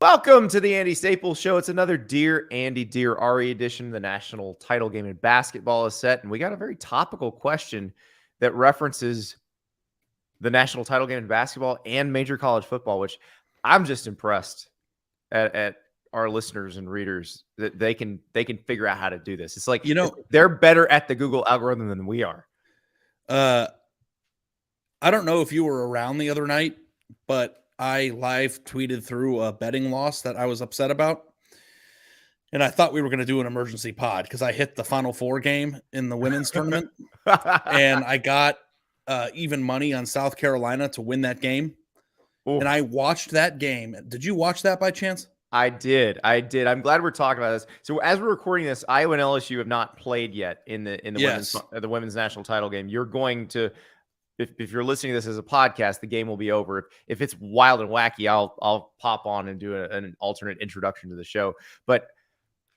Welcome to the Andy Staples Show. It's another Dear Andy, Dear Ari edition. The national title game in basketball is set, and we got a very topical question that references the national title game in basketball and major college football, which I'm just impressed at our listeners and readers that they can figure out how to do this. It's like, they're better at the Google algorithm than we are. I don't know if you were around the other night, but I live tweeted through a betting loss that I was upset about. And I thought we were going to do an emergency pod because I hit the Final Four game in the women's tournament. And I got even money on South Carolina to win that game. Ooh. And I watched that game. Did you watch that by chance? I did. I'm glad we're talking about this. So as we're recording this, Iowa and LSU have not played yet in the women's national title game. You're going to, if you're listening to this as a podcast, the game will be over. If it's wild and wacky, I'll pop on and do an alternate introduction to the show. But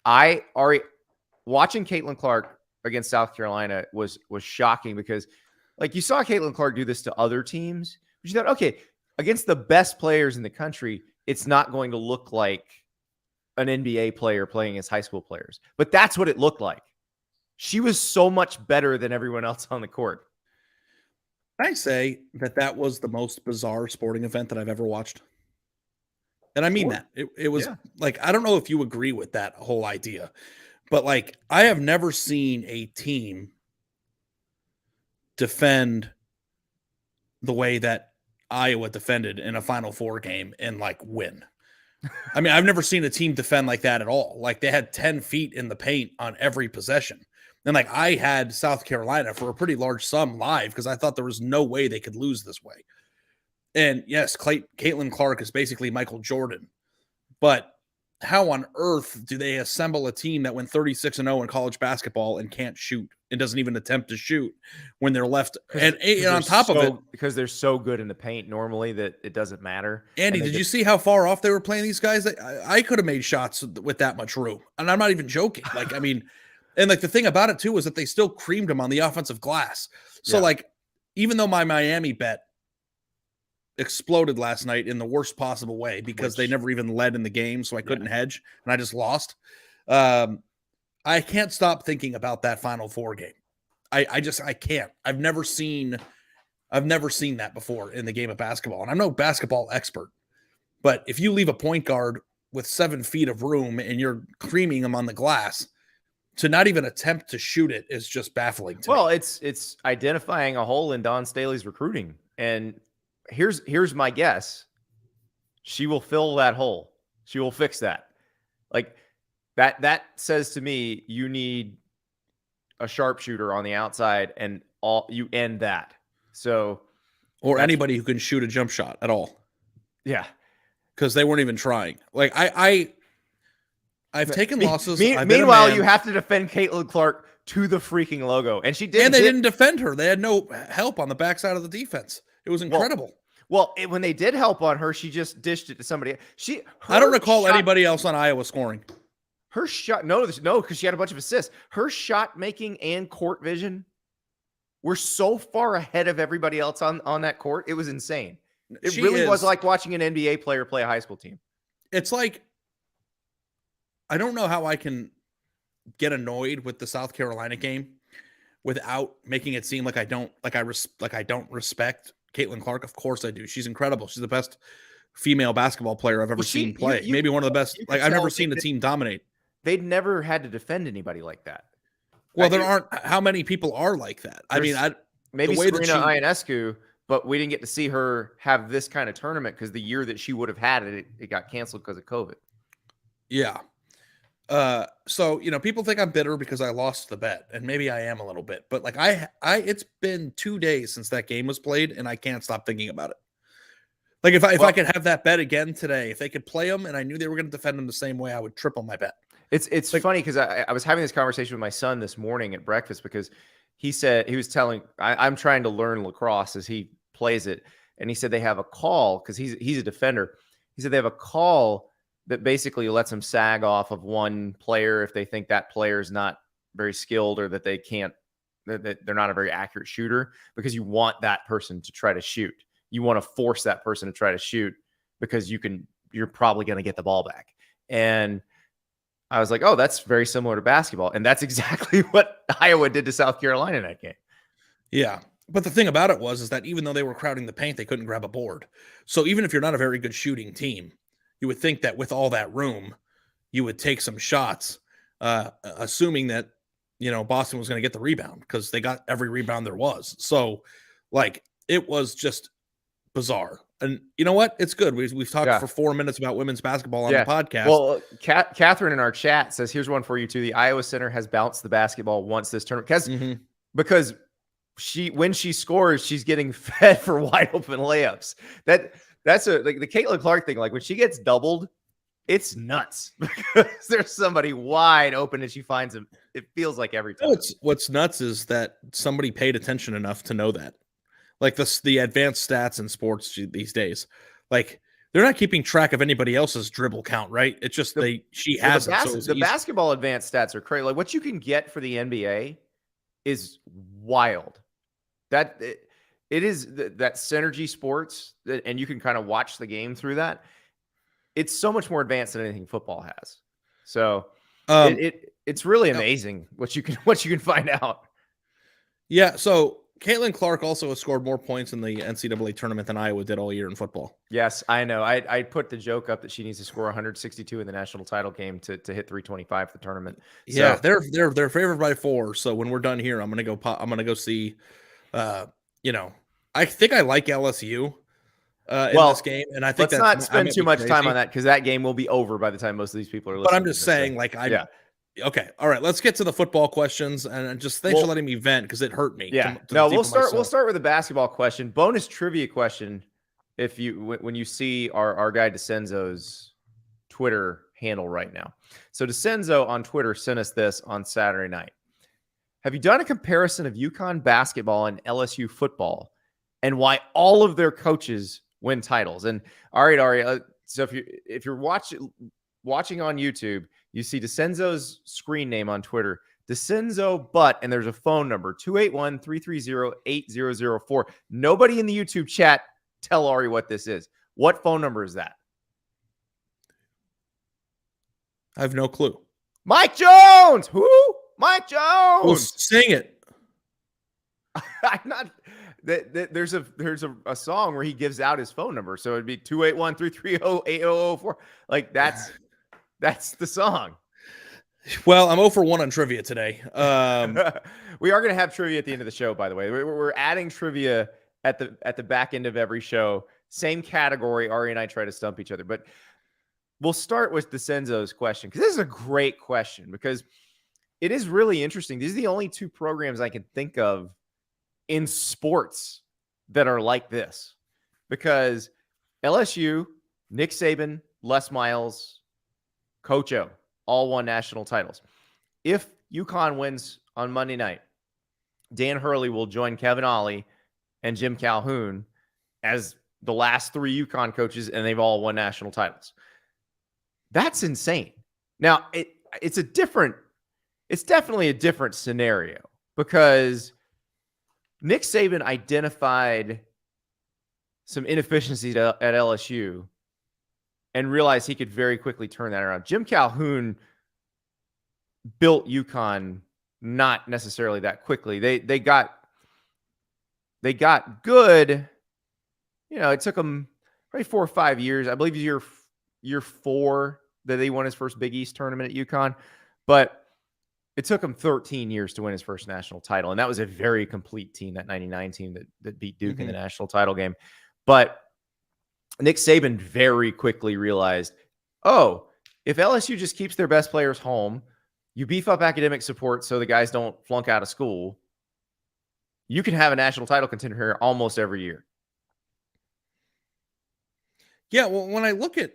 watching Caitlyn Clark against South Carolina was shocking because, like, you saw Caitlyn Clark do this to other teams, but you thought, okay, against the best players in the country, it's not going to look like an NBA player playing against high school players. But that's what it looked like. She was so much better than everyone else on the court. I say that was the most bizarre sporting event that I've ever watched. And I mean that. It was like, I don't know if you agree with that whole idea, but like, I have never seen a team defend the way that Iowa defended in a Final Four game and like win. I mean, I've never seen a team defend like that at all. Like, they had 10 feet in the paint on every possession. And like, I had South Carolina for a pretty large sum live because I thought there was no way they could lose this way. And yes, Caitlyn Clark is basically Michael Jordan. But how on earth do they assemble a team that went 36-0 in college basketball and can't shoot and doesn't even attempt to shoot when they're left? And on top of it, because they're so good in the paint normally that it doesn't matter. Andy, did you see how far off they were playing these guys? I could have made shots with that much room. And I'm not even joking. Like, I mean, and like the thing about it too was that they still creamed them on the offensive glass. So like, even though my Miami bet exploded last night in the worst possible way because they never even led in the game, so I couldn't hedge and I just lost. I can't stop thinking about that Final Four game. I can't. I've never seen that before in the game of basketball. And I'm no basketball expert, but if you leave a point guard with 7 feet of room and you're creaming them on the glass, to not even attempt to shoot it is just baffling to me. It's identifying a hole in Dawn Staley's recruiting. And here's my guess. She will fill that hole. She will fix that. Like, that says to me, you need a sharpshooter on the outside and you end that. So, or anybody who can shoot a jump shot at all. Yeah. Because they weren't even trying. Like, I've taken losses. Meanwhile, you have to defend Caitlyn Clark to the freaking logo. And she did. And they didn't defend her. They had no help on the backside of the defense. It was incredible. When they did help on her, she just dished it to somebody. I don't recall anybody else on Iowa scoring. Her shot, no, because she had a bunch of assists. Her shot making and court vision were so far ahead of everybody else on that court. It was insane. It really was like watching an NBA player play a high school team. It's like, I don't know how I can get annoyed with the South Carolina game without making it seem like I don't respect Caitlyn Clark. Of course I do. She's incredible. She's the best female basketball player I've ever seen play. Maybe one of the best. Like, I've never seen a team dominate. They'd never had to defend anybody like that. Well, there aren't. How many people are like that? I mean, maybe Serena Ionescu, but we didn't get to see her have this kind of tournament because the year that she would have had it got canceled because of COVID. Yeah. So, people think I'm bitter because I lost the bet, and maybe I am a little bit, but like it's been 2 days since that game was played and I can't stop thinking about it. Like, if I could have that bet again today, if they could play them and I knew they were going to defend them the same way, I would triple my bet. It's like, funny because I was having this conversation with my son this morning at breakfast because he said, he was telling, I'm trying to learn lacrosse as he plays it. And he said they have a call because he's a defender. He said they have a call that basically lets them sag off of one player if they think that player is not very skilled or that they can't, that they're not a very accurate shooter, because you want that person to try to shoot. You want to force that person to try to shoot because you can you're probably going to get the ball back. And I was like, oh, that's very similar to basketball. And that's exactly what Iowa did to South Carolina in that game. Yeah. But the thing about it is that even though they were crowding the paint, they couldn't grab a board. So even if you're not a very good shooting team, you would think that with all that room, you would take some shots, assuming that, Boston was going to get the rebound because they got every rebound there was. So, it was just bizarre. And you know what? It's good. We've talked for 4 minutes about women's basketball on the podcast. Well, Catherine in our chat says, here's one for you too. The Iowa Center has bounced the basketball once this tournament because when she scores, she's getting fed for wide open layups. That's the Caitlyn Clark thing. Like when she gets doubled, it's nuts because there's somebody wide open and she finds him. It feels like every time. What's nuts is that somebody paid attention enough to know that. Like the advanced stats in sports these days, like they're not keeping track of anybody else's dribble count, right? It's just she has the basketball advanced stats are crazy. Like what you can get for the NBA is wild. That it is that Synergy Sports, and you can kind of watch the game through that. It's so much more advanced than anything football has. So it's really amazing what you can find out. Yeah. So Caitlyn Clark also has scored more points in the NCAA tournament than Iowa did all year in football. Yes, I know. I put the joke up that she needs to score 162 in the national title game to hit 325 for the tournament. So, yeah, they're favored by 4. So when we're done here, I'm gonna go see. I think I like LSU in this game, and I think let's not spend too much time on that because that game will be over by the time most of these people are listening. But I'm just saying, okay, all right. Let's get to the football questions, and just thanks for letting me vent because it hurt me. Yeah, we'll start with a basketball question, bonus trivia question. If when you see our guy DeCenzo's Twitter handle right now, so DeCenzo on Twitter sent us this on Saturday night. Have you done a comparison of UConn basketball and LSU football, and why all of their coaches win titles? And all right, Ari. So if you're watching on YouTube, you see DeCenzo's screen name on Twitter, DeCenzo Butt, and there's a phone number, 281-330-8004. Nobody in the YouTube chat tell Ari what this is. What phone number is that? I have no clue. Mike Jones! Who? Mike Jones! Well, sing it. I'm not... There's a song where he gives out his phone number. So it'd be 281-330-8004. Like that's the song. Well, I'm 0 for 1 on trivia today. We are going to have trivia at the end of the show, by the way. We're adding trivia at the back end of every show. Same category. Ari and I try to stump each other. But we'll start with DeCenzo's question because this is a great question because it is really interesting. These are the only 2 programs I can think of in sports that are like this because LSU, Nick Saban, Les Miles, Coach O, all won national titles. If UConn wins on Monday night, Dan Hurley will join Kevin Ollie and Jim Calhoun as the last 3 UConn coaches, and they've all won national titles. That's insane. Now, it's definitely a different scenario because Nick Saban identified some inefficiencies at LSU and realized he could very quickly turn that around. Jim Calhoun built UConn not necessarily that quickly. They got good. It took them probably 4 or 5 years. I believe year 4 that they won his first Big East tournament at UConn, but it took him 13 years to win his first national title. And that was a very complete team, that 99 team that beat Duke in the national title game. But Nick Saban very quickly realized, if LSU just keeps their best players home, you beef up academic support so the guys don't flunk out of school, you can have a national title contender here almost every year. Yeah, well, when I look at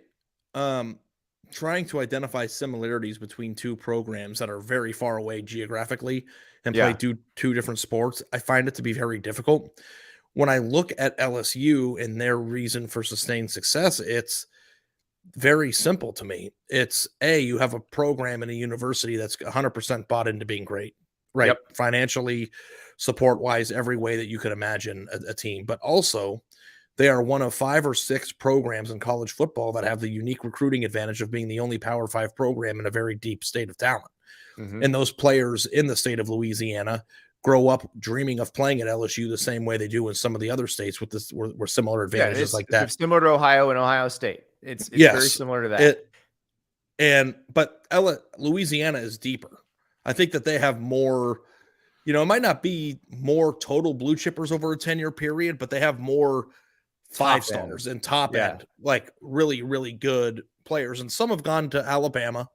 trying to identify similarities between 2 programs that are very far away geographically and play 2 different sports, I find it to be very difficult. When I look at LSU and their reason for sustained success, it's very simple to me. It's you have a program and a university that's 100% bought into being great, right? Yep. Financially, support-wise, every way that you could imagine a team, but also they are one of 5 or 6 programs in college football that have the unique recruiting advantage of being the only Power 5 program in a very deep state of talent. Mm-hmm. And those players in the state of Louisiana grow up dreaming of playing at LSU the same way they do in some of the other states with this were similar advantages like that. It's similar to Ohio and Ohio State. It's very similar to that. But Louisiana is deeper. I think that they have more, it might not be more total blue chippers over a 10-year period, but they have more 5-stars and top end, like really, really good players. And some have gone to Alabama,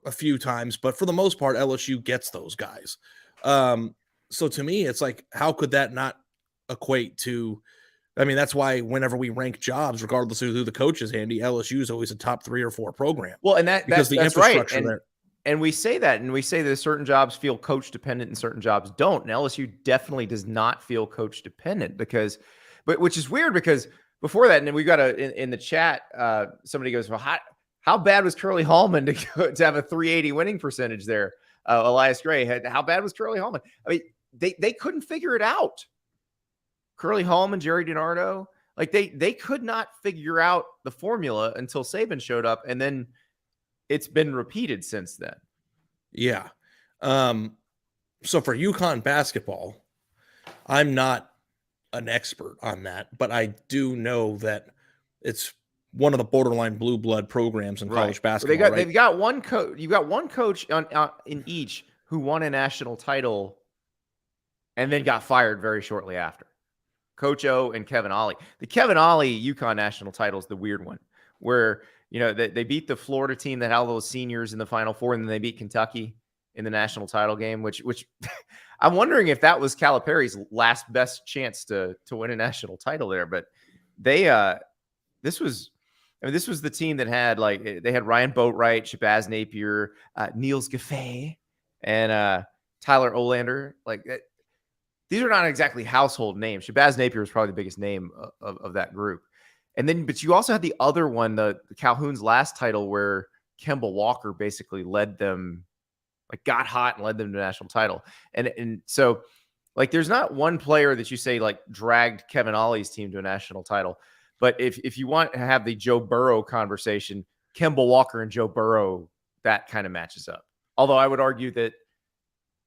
a few times, but for the most part, LSU gets those guys. So to me, it's like, how could that not equate to, that's why whenever we rank jobs, regardless of who the coach is, Andy, LSU is always a top 3 or 4 program. Well, and that's the infrastructure right. there. And we say that, and we say that certain jobs feel coach dependent and certain jobs don't. And LSU definitely does not feel coach dependent which is weird because before that, and then we got in the chat, somebody goes, well, how bad was Curly Hallman to have a 380 winning percentage there? Elias Gray, how bad was Curly Hallman? They couldn't figure it out. Curly Hallman, Jerry DiNardo, like they could not figure out the formula until Saban showed up, and then it's been repeated since then. Yeah. So for UConn basketball, I'm not an expert on that, but I do know that it's one of the borderline blue blood programs in college basketball. They've got one coach. You've got one coach in each who won a national title and then got fired very shortly after. Coach O and Kevin Ollie. The Kevin Ollie UConn national title is the weird one, where they beat the Florida team that had all those seniors in the Final Four, and then they beat Kentucky in the national title game. Which I'm wondering if that was Calipari's last best chance to win a national title there. But this was the team that had they had Ryan Boatwright, Shabazz Napier, Niels Gaffey, and Tyler Olander. These are not exactly household names. Shabazz Napier was probably the biggest name of that group. But you also had the other one, the Calhoun's last title, where Kemba Walker basically led them, got hot and led them to the national title. And so there's not one player that you say dragged Kevin Ollie's team to a national title. But if you want to have the Joe Burrow conversation, Kemba Walker and Joe Burrow, that kind of matches up. Although I would argue that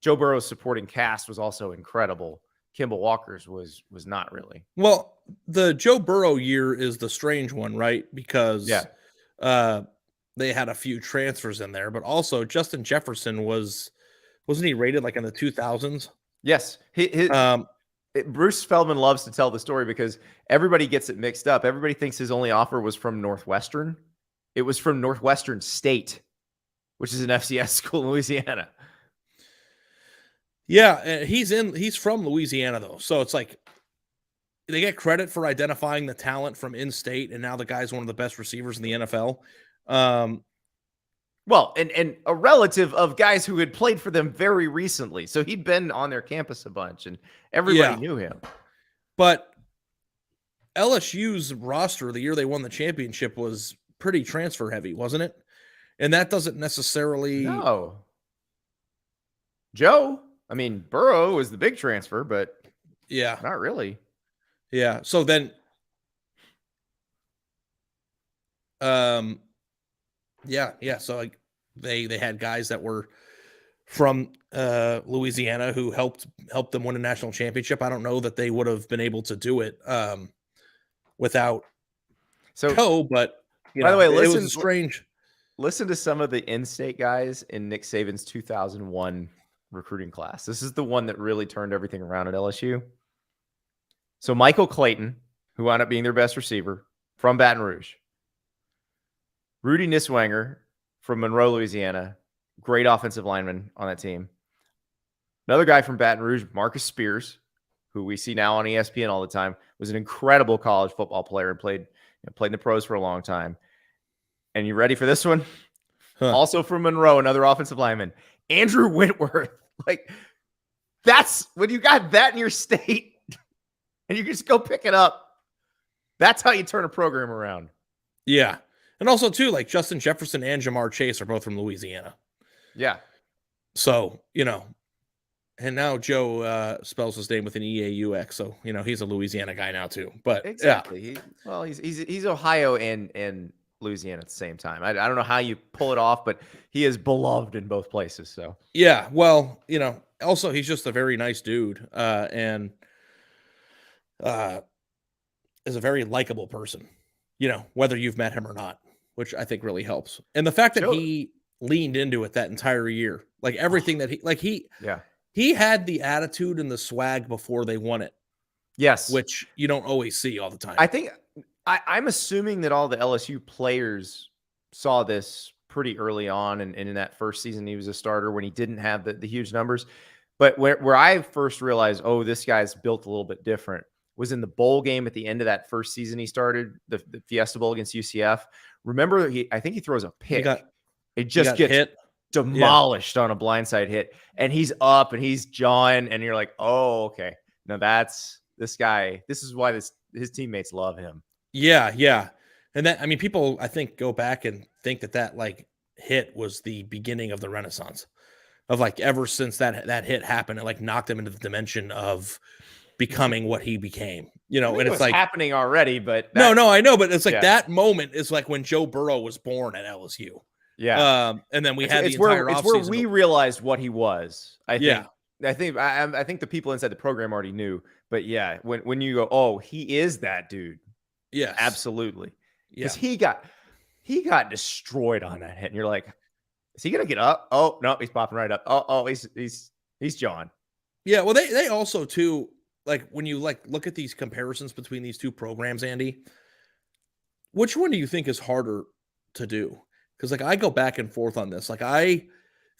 Joe Burrow's supporting cast was also incredible. Kemba Walker's was not really. Well, the Joe Burrow year is the strange one, right? Because they had a few transfers in there, but also Justin Jefferson wasn't he rated in the 2000s? Yes. Bruce Feldman loves to tell the story because everybody gets it mixed up. Everybody thinks his only offer was from Northwestern. It was from Northwestern State, which is an FCS school in Louisiana. Yeah, he's from Louisiana though. So it's they get credit for identifying the talent from in-state, and now the guy's one of the best receivers in the NFL. Well, and a relative of guys who had played for them very recently. So he'd been on their campus a bunch, and everybody knew him. But LSU's roster the year they won the championship was pretty transfer heavy, wasn't it? And that doesn't necessarily... No. Joe, Burrow was the big transfer, but not really. Yeah. So then, So they had guys that were from Louisiana who helped them win a national championship. I don't know that they would have been able to do it without Joe. But by the way, it was strange. Listen to some of the in-state guys in Nick Saban's 2001 recruiting class. This is the one that really turned everything around at LSU. So Michael Clayton, who wound up being their best receiver from Baton Rouge. Rudy Niswanger from Monroe, Louisiana. Great offensive lineman on that team. Another guy from Baton Rouge, Marcus Spears, who we see now on ESPN all the time, was an incredible college football player and played in the pros for a long time. And you ready for this one? Also from Monroe, another offensive lineman, Andrew Whitworth. That's when you got that in your state and you can just go pick it up. That's how you turn a program around. Yeah. And also, too, Justin Jefferson and Jamar Chase are both from Louisiana. Yeah. So, And now Joe spells his name with an EAUX, so he's a Louisiana guy now too. But exactly, he's Ohio and Louisiana at the same time. I don't know how you pull it off, but he is beloved in both places. So yeah, well, also he's just a very nice dude, and is a very likable person. Whether you've met him or not, which I think really helps. And the fact that he leaned into it that entire year, like everything that he had the attitude and the swag before they won it. Yes. Which you don't always see all the time. I think I'm assuming that all the LSU players saw this pretty early on. And in that first season, he was a starter when he didn't have the huge numbers. But where I first realized, oh, this guy's built a little bit different, was in the bowl game at the end of that first season he started, the Fiesta Bowl against UCF. Remember, I think he throws a pick. It just gets hit. Demolished on a blindside hit, and he's up and he's jawing, and you're like, oh, okay. Now that's this guy. This is why his teammates love him. Yeah. And that, people, I think, go back and think that like hit was the beginning of the Renaissance of like ever since that hit happened, it like knocked him into the dimension of becoming what he became. And it's like happening already, but no, I know, but it's like that moment is like when Joe Burrow was born at LSU. Yeah. And then we had the entire offseason. It's where we realized what he was. I think the people inside the program already knew, but yeah, when you go, oh, he is that dude. Yeah, absolutely. Because he got destroyed on that hit, and you're like, is he gonna get up? Oh no, he's popping right up. Oh, he's John. Yeah, well, they also too, like when you like look at these comparisons between these two programs, Andy, which one do you think is harder to do? Because like I go back and forth on this. Like I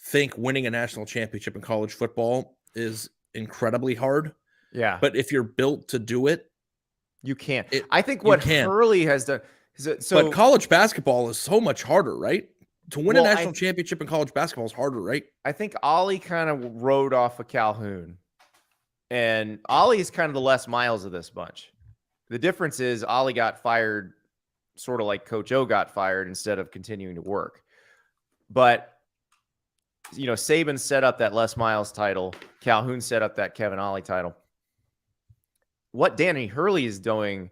think winning a national championship in college football is incredibly hard. Yeah. But if you're built to do it, you can. I think what Hurley has done but college basketball is so much harder, right? To win a national championship in college basketball is harder, right? I think Ollie kind of rode off of Calhoun. And Ollie is kind of the Les Miles of this bunch. The difference is Ollie got fired sort of like Coach O got fired instead of continuing to work. But, Saban set up that Les Miles title. Calhoun set up that Kevin Ollie title. What Danny Hurley is doing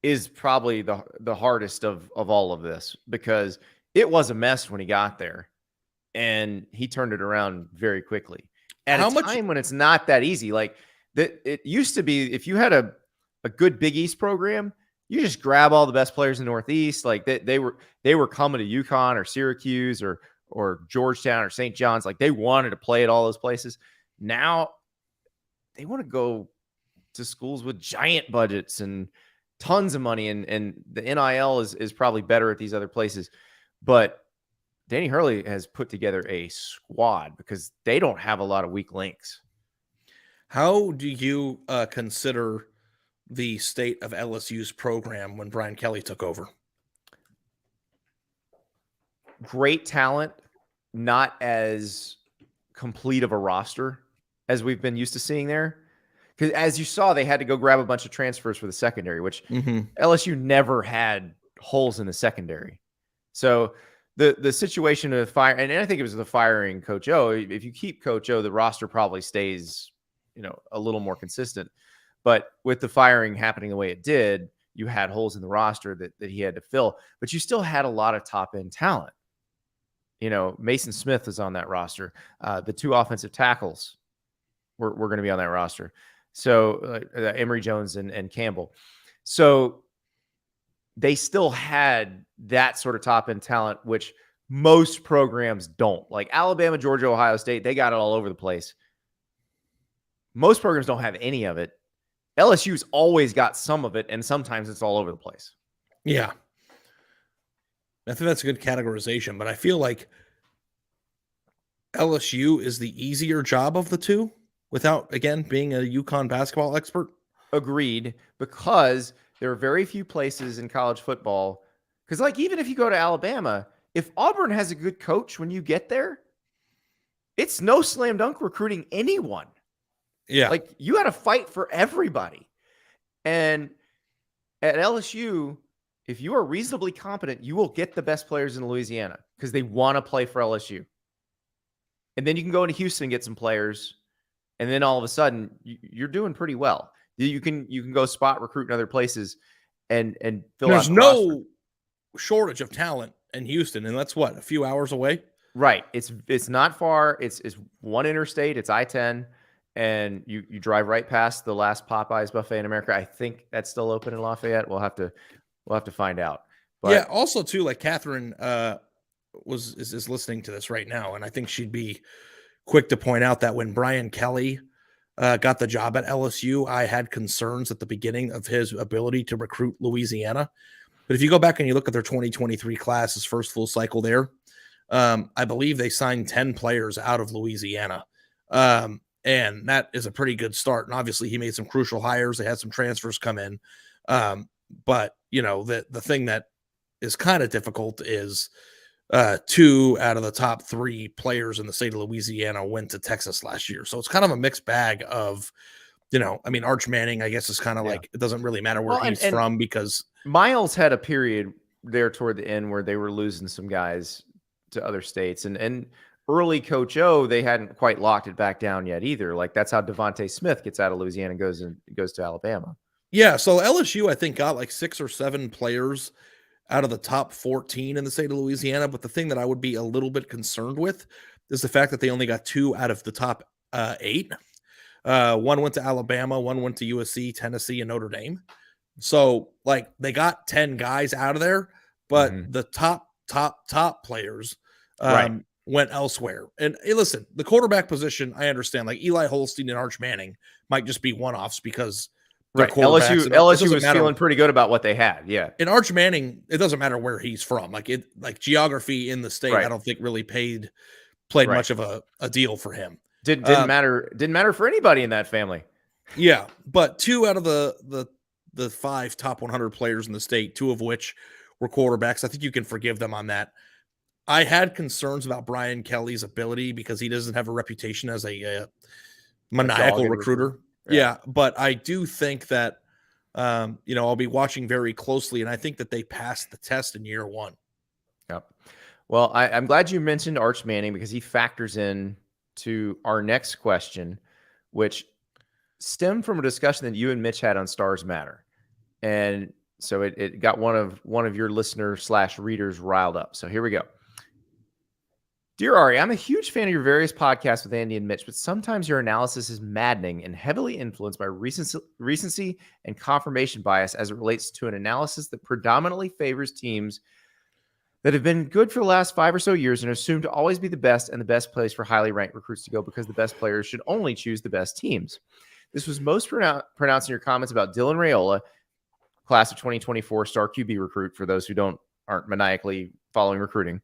is probably the hardest of all of this, because it was a mess when he got there, and he turned it around very quickly. At a time when it's not that easy. Like it used to be, if you had a good Big East program, you just grab all the best players in the Northeast. Like they were coming to UConn or Syracuse or Georgetown or St. John's. Like they wanted to play at all those places. Now they want to go to schools with giant budgets and tons of money. And the NIL is probably better at these other places. But Danny Hurley has put together a squad because they don't have a lot of weak links. How do you consider the state of LSU's program when Brian Kelly took over? Great talent, not as complete of a roster as we've been used to seeing there. Because as you saw, they had to go grab a bunch of transfers for the secondary, which LSU never had holes in the secondary. So the situation of fire, and I think it was the firing Coach O. If you keep Coach O, the roster probably stays, a little more consistent. But with the firing happening the way it did, you had holes in the roster that he had to fill. But you still had a lot of top-end talent. Mason Smith is on that roster. The two offensive tackles were going to be on that roster. So Emory Jones and Campbell. So they still had that sort of top-end talent, which most programs don't. Like Alabama, Georgia, Ohio State, they got it all over the place. Most programs don't have any of it. LSU's always got some of it, and sometimes it's all over the place. Yeah. I think that's a good categorization, but I feel like LSU is the easier job of the two without, again, being a UConn basketball expert. Agreed, because there are very few places in college football. Because, like, even if you go to Alabama, if Auburn has a good coach when you get there, it's no slam dunk recruiting anyone. Yeah. Like, you got to fight for everybody. And at LSU, if you are reasonably competent, you will get the best players in Louisiana because they want to play for LSU. And then you can go into Houston and get some players and then all of a sudden you're doing pretty well. You can go spot recruit in other places and fill There's out the roster. no shortage of talent in Houston, and that's what, a few hours away. Right. It's not far. It's one interstate. It's I-10, and you drive right past the last Popeyes buffet in America. I think that's still open in Lafayette. We'll have to find out. But yeah. Also, too, like Catherine is listening to this right now, and I think she'd be quick to point out that when Brian Kelly got the job at LSU, I had concerns at the beginning of his ability to recruit Louisiana. But if you go back and you look at their 2023 class, his first full cycle there, I believe they signed 10 players out of Louisiana. And that is a pretty good start. And obviously he made some crucial hires. They had some transfers come in. But the thing that is kind of difficult is 2 out of the top 3 players in the state of Louisiana went to Texas last year. So it's kind of a mixed bag of, Arch Manning, I guess, is kind of like, it doesn't really matter where he's from, because Miles had a period there toward the end where they were losing some guys to other states, and early Coach O, they hadn't quite locked it back down yet either. Like, that's how Devontae Smith gets out of Louisiana and goes to Alabama. Yeah. So LSU, I think, got like 6 or 7 players out of the top 14 in the state of Louisiana. But the thing that I would be a little bit concerned with is the fact that they only got 2 out of the top 8. One went to Alabama, one went to USC, Tennessee, and Notre Dame. So, like, they got 10 guys out of there, but the top players went elsewhere. And hey, listen, the quarterback position, I understand. Like, Eli Holstein and Arch Manning might just be one-offs because LSU was feeling pretty good about what they had. Yeah. And Arch Manning, it doesn't matter where he's from. Like geography in the state, I don't think really played much of a deal for him. Didn't matter for anybody in that family. Yeah, but 2 out of the 5 top 100 players in the state, 2 of which were quarterbacks. I think you can forgive them on that. I had concerns about Brian Kelly's ability because he doesn't have a reputation as a maniacal recruiter. Yeah, but I do think that I'll be watching very closely, and I think that they passed the test in year 1. Yep. Well, I'm glad you mentioned Arch Manning because he factors in to our next question, which stemmed from a discussion that you and Mitch had on Stars Matter. And so it got one of your listeners/readers riled up. So here we go. Dear Ari, I'm a huge fan of your various podcasts with Andy and Mitch, but sometimes your analysis is maddening and heavily influenced by recency and confirmation bias as it relates to an analysis that predominantly favors teams that have been good for the last 5 or so years and are assumed to always be the best and the best place for highly ranked recruits to go because the best players should only choose the best teams. This was most pronounced in your comments about Dylan Raiola, class of 2024 star QB recruit, for those who aren't maniacally following recruiting,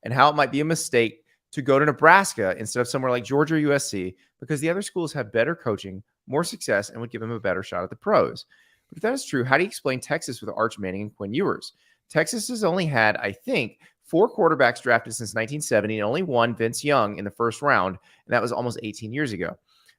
and how it might be a mistake to go to Nebraska instead of somewhere like Georgia or USC because the other schools have better coaching, more success, and would give them a better shot at the pros. But if that is true, how do you explain Texas with Arch Manning and Quinn Ewers? Texas has only had, I think, 4 quarterbacks drafted since 1970 and only one, Vince Young, in the first round, and that was almost 18 years ago.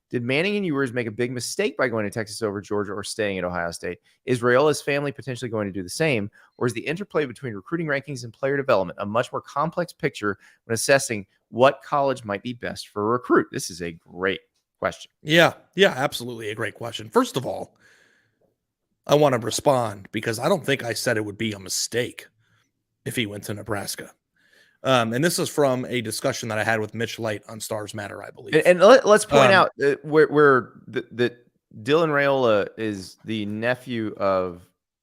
Did Manning and Ewers make a big mistake by going to Texas over Georgia or staying at Ohio State? Is Raiola's family potentially going to do the same? Or is the interplay between recruiting rankings and player development a much more complex picture when assessing what college might be best for a recruit? This is a great question. Yeah, absolutely a great question. First of all, I want to respond because I don't think I said it would be a mistake if he went to Nebraska. And this is from a discussion that I had with Mitch Light on Stars Matter, I believe. And let's point out where Dylan Raiola is the nephew of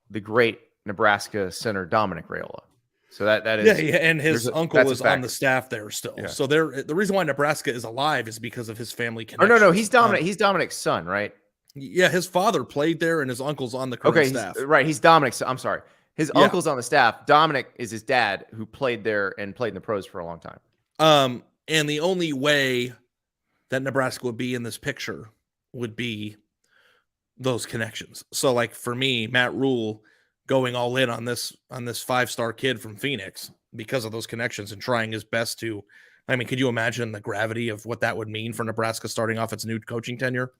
the great Nebraska center Dominic Raiola. So that is and his uncle is on the staff there still. Yeah. So the reason why Nebraska is alive is because of his family connection. No, he's Dominic. He's Dominic's son, right? Yeah, his father played there, and his uncle's on the current staff. He's Dominic's. I'm sorry. His uncle's on the staff. Dominic is his dad, who played there and played in the pros for a long time. And the only way that Nebraska would be in this picture would be those connections. So, like, for me, Matt Rule going all in on this 5-star kid from Phoenix because of those connections and trying his best to. I mean, could you imagine the gravity of what that would mean for Nebraska starting off its new coaching tenure?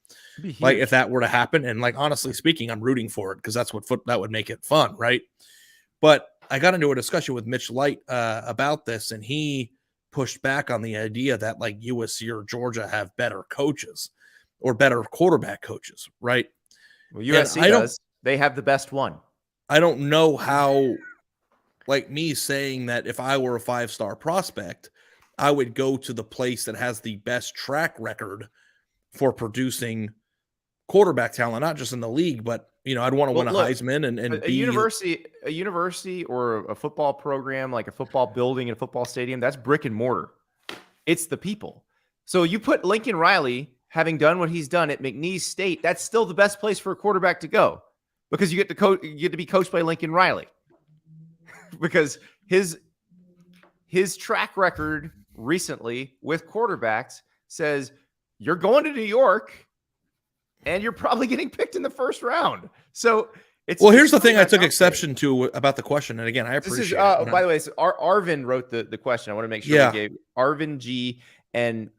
Like, if that were to happen, and like, honestly speaking, I'm rooting for it because that's that would make it fun, right? But I got into a discussion with Mitch Light about this, and he pushed back on the idea that like USC or Georgia have better coaches or better quarterback coaches, right? Well, USC does. They have the best one. I don't know how, like me saying that if I were a 5-star prospect, I would go to the place that has the best track record for producing quarterback talent, not just in the league, but I'd want to win a Heisman and a university or a football program, like a football building and a football stadium, that's brick and mortar. It's the people. So you put Lincoln Riley, having done what he's done at McNeese State, that's still the best place for a quarterback to go, because you get to be coached by Lincoln Riley. Because his track record recently with quarterbacks says you're going to New York and you're probably getting picked in the first round. So here's the thing I took exception to about the question. And again, I appreciate it. By the way, so Arvin wrote the question. I want to make sure we gave Arvin G and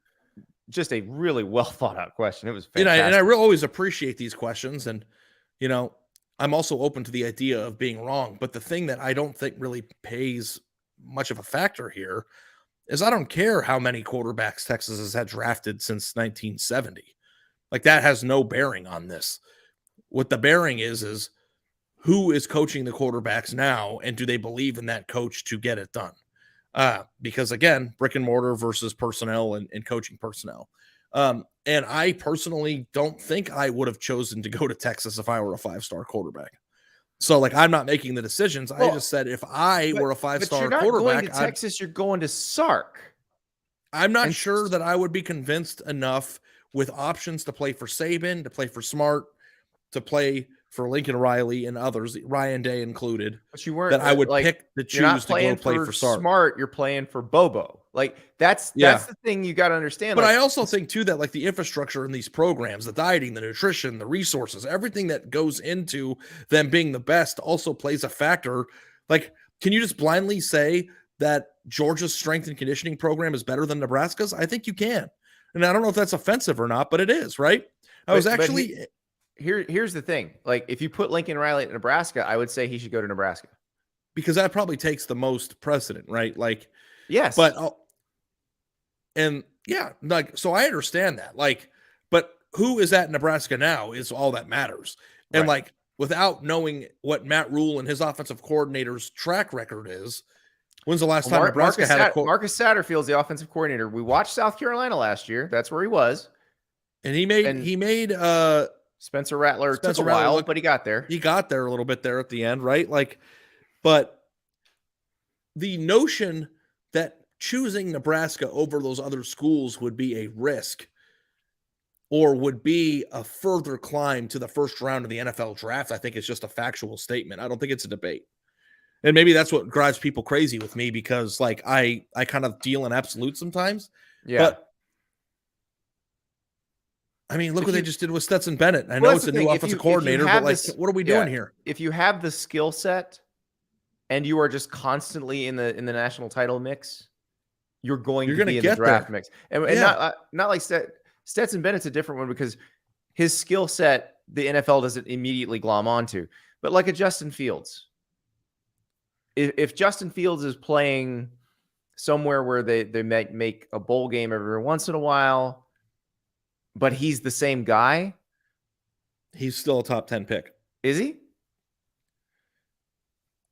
just a really well thought out question. It was fantastic. And I really always appreciate these questions. And, I'm also open to the idea of being wrong. But the thing that I don't think really pays much of a factor here is I don't care how many quarterbacks Texas has had drafted since 1970. Like, that has no bearing on this. What the bearing is who is coaching the quarterbacks now, and do they believe in that coach to get it done? Because, again, brick and mortar versus personnel and coaching personnel. And I personally don't think I would have chosen to go to Texas if I were a 5-star quarterback. So, I'm not making the decisions. I just said if I were a 5-star quarterback, going to Texas, you're going to Sark. I'm not sure that I would be convinced enough with options to play for Saban, to play for Smart, to play for Lincoln Riley and others, Ryan Day included. But you weren't that I would pick to choose to go play for Sark. Smart, you're playing for Bobo. That's the thing you got to understand. But I also think too that the infrastructure in these programs, the dieting, the nutrition, the resources, everything that goes into them being the best also plays a factor. Can you just blindly say that Georgia's strength and conditioning program is better than Nebraska's? I think you can. And I don't know if that's offensive or not, but it is, right? Here's the thing. If you put Lincoln Riley at Nebraska, I would say he should go to Nebraska. Because that probably takes the most precedent, right? Yes. But, so I understand that. But who is at Nebraska now is all that matters. And, without knowing what Matt Rule and his offensive coordinator's track record is, when's the last time Nebraska had Marcus Satterfield's the offensive coordinator. We watched South Carolina last year. That's where he was. And he made Spencer Rattler took a while, but he got there. He got there a little bit there at the end, right? But the notion that choosing Nebraska over those other schools would be a risk or would be a further climb to the first round of the NFL draft, I think it's just a factual statement. I don't think it's a debate. And maybe that's what drives people crazy with me because I kind of deal in absolute sometimes. Yeah. But look what they just did with Stetson Bennett. I know it's a new offensive coordinator, but what are we doing here? If you have the skill set and you are just constantly in the national title mix, you're going to be in the draft mix. And not like Stetson Bennett's a different one because his skill set, the NFL doesn't immediately glom onto. But like a Justin Fields, if Justin Fields is playing somewhere where they might make a bowl game every once in a while, but he's the same guy, he's still a top 10 pick. Is he?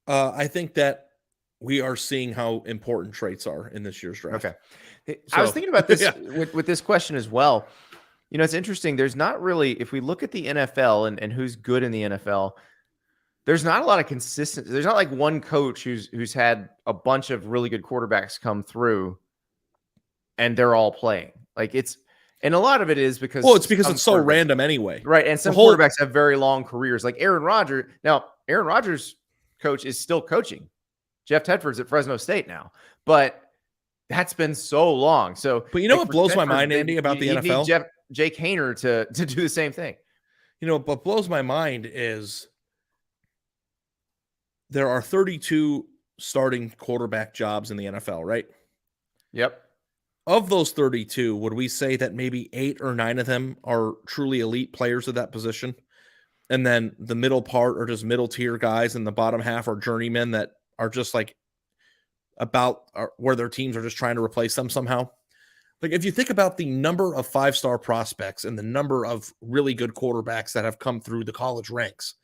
I think that we are seeing how important traits are in this year's draft. Okay. I was thinking about this with this question as well. It's interesting. There's not really, if we look at the NFL and who's good in the NFL, there's not a lot of consistency. There's not one coach who's had a bunch of really good quarterbacks come through and they're all playing. And a lot of it is because it's so random anyway. Right. And some quarterbacks have very long careers, like Aaron Rodgers. Now, Aaron Rodgers' coach is still coaching. Jeff Tedford's at Fresno State now. But that's been so long. But what blows my mind, Andy, about the NFL? Need Jake Haener to do the same thing. What blows my mind is there are 32 starting quarterback jobs in the NFL, right? Yep. Of those 32, would we say that maybe 8 or 9 of them are truly elite players at that position? And then the middle part are just middle tier guys, and the bottom half are journeymen that are just where their teams are just trying to replace them somehow. Like, if you think about the number of 5-star prospects and the number of really good quarterbacks that have come through the college ranks,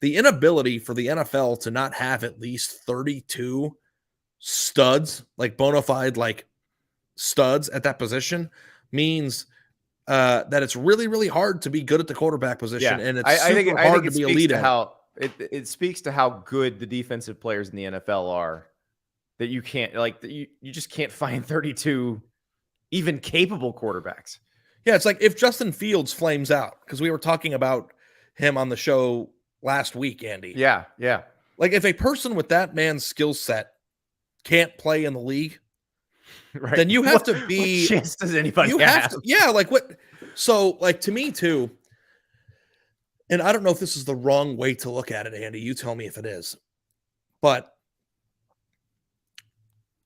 the inability for the NFL to not have at least 32 studs, like bona fide, like studs at that position, means that it's really, really hard to be good at the quarterback position, and it's super hard to be elite at it. It speaks to how good the defensive players in the NFL are, that you can't, like, you just can't find 32 even capable quarterbacks. Yeah, it's like if Justin Fields flames out, because we were talking about him on the show last week, Andy. Yeah. Like, if a person with that man's skill set can't play in the league, right, then you have to be. What chance does anybody have? Yeah, like what? So, like, to me too, and I don't know if this is the wrong way to look at it, Andy. You tell me if it is. But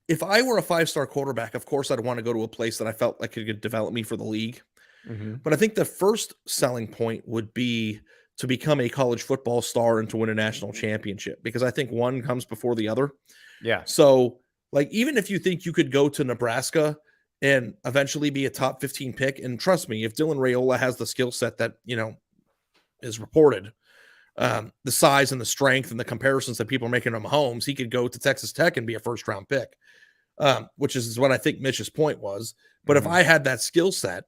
if I were a 5-star quarterback, of course, I'd want to go to a place that I felt like could develop me for the league. Mm-hmm. But I think the first selling point would be to become a college football star and to win a national championship, because I think one comes before the other. Yeah. So, like, even if you think you could go to Nebraska and eventually be a top 15 pick, and trust me, if Dylan Raiola has the skill set that, is reported, the size and the strength and the comparisons that people are making on Mahomes, he could go to Texas Tech and be a first-round pick, which is what I think Mitch's point was. But if I had that skill set,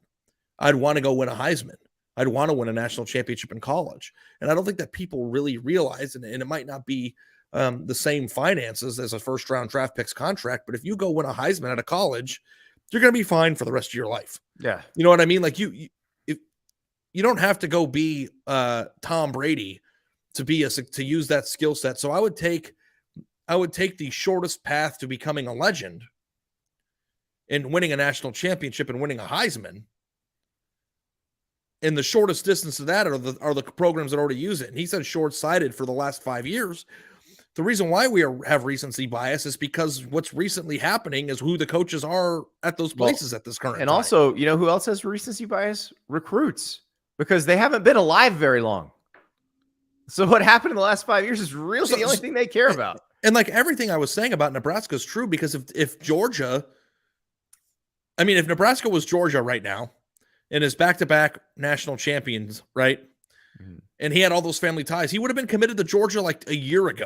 I'd want to go win a Heisman. I'd want to win a national championship in college. And I don't think that people really realize, and it might not be the same finances as a first-round draft picks contract, but if you go win a Heisman at a college, you're going to be fine for the rest of your life. Yeah. You know what I mean? Like, you don't have to go be Tom Brady to use that skill set. So I would take the shortest path to becoming a legend and winning a national championship and winning a Heisman. And the shortest distance to that are the programs that already use it. And he said short-sighted for the last 5 years. The reason why we have recency bias is because what's recently happening is who the coaches are at those places at this current time. And also, who else has recency bias? Recruits, because they haven't been alive very long. So what happened in the last 5 years is really the only thing they care about. And like everything I was saying about Nebraska is true, because if Nebraska was Georgia right now and is back-to-back national champions, right? Mm-hmm. And he had all those family ties, he would have been committed to Georgia like a year ago.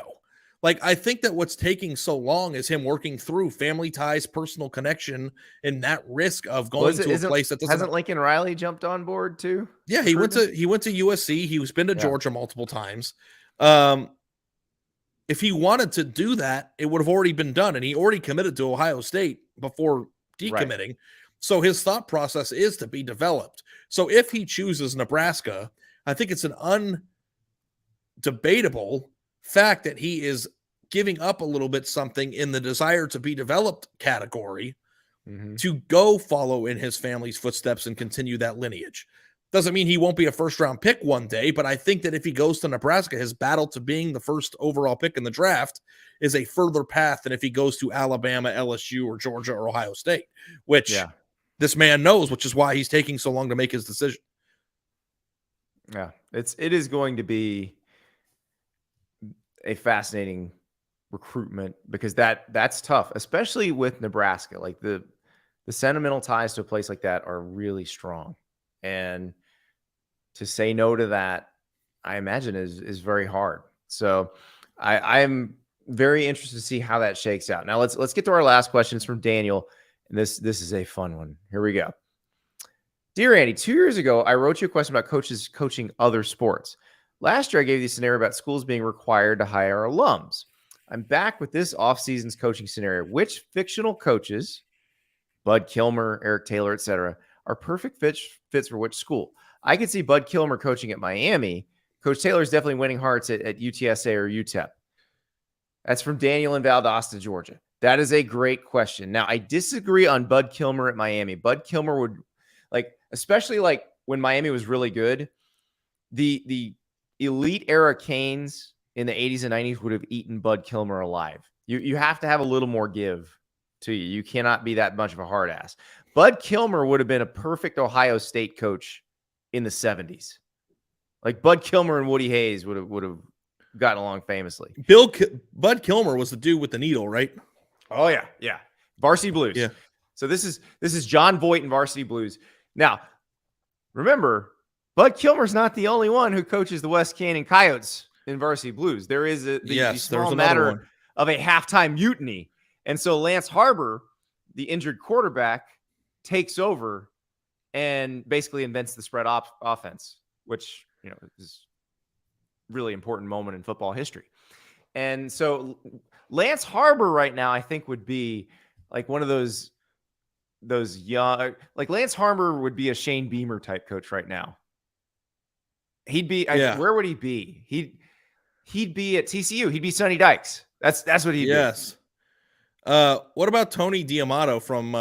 Like, I think that what's taking so long is him working through family ties, personal connection, and that risk of going to a place that doesn't. Hasn't Lincoln Riley jumped on board too? Yeah, he went to USC. He's been to Georgia multiple times. If he wanted to do that, it would have already been done, and he already committed to Ohio State before decommitting. Right. So his thought process is to be developed. So if he chooses Nebraska, I think it's an undebatable fact that he is giving up a little bit something in the desire to be developed category to go follow in his family's footsteps and continue that lineage. Doesn't mean he won't be a first-round pick one day, but I think that if he goes to Nebraska, his battle to being the first overall pick in the draft is a further path than if he goes to Alabama, LSU, or Georgia, or Ohio State, which this man knows, which is why he's taking so long to make his decision. Yeah, it is going to be a fascinating recruitment, because that's tough, especially with Nebraska. Like, the sentimental ties to a place like that are really strong, and to say no to that, I imagine is very hard. So I'm very interested to see how that shakes out. Now let's get to our last question. It's from Daniel, and this is a fun one. Here we go. Dear Andy, 2 years ago, I wrote you a question about coaches coaching other sports. Last year, I gave you a scenario about schools being required to hire alums. I'm back with this offseason's coaching scenario. Which fictional coaches, Bud Kilmer, Eric Taylor, etc., are perfect fits for which school? I could see Bud Kilmer coaching at Miami. Coach Taylor is definitely winning hearts at UTSA or UTEP. That's from Daniel in Valdosta, Georgia. That is a great question. Now, I disagree on Bud Kilmer at Miami. Bud Kilmer would, especially when Miami was really good, the elite era Canes in the 80s and 90s would have eaten Bud Kilmer alive. You have to have a little more give to you. You cannot be that much of a hard ass. Bud Kilmer would have been a perfect Ohio State coach in the 70s. Like, Bud Kilmer and Woody Hayes would have gotten along famously. Bud Kilmer was the dude with the needle, right? Oh, yeah. Varsity Blues. Yeah. So this is John Voight in Varsity Blues. Now, remember, Bud Kilmer's not the only one who coaches the West Canyon Coyotes in Varsity Blues. There is the small matter of a halftime mutiny. And so Lance Harbor, the injured quarterback, takes over and basically invents the spread offense, which, is a really important moment in football history. And so Lance Harbor right now, I think, would be like one of those young, like Lance Harbor would be a Shane Beamer type coach right now. He'd be, where would he be? He'd be at TCU. He'd be Sonny Dykes. That's what he'd be. Yes. What about Tony D'Amato from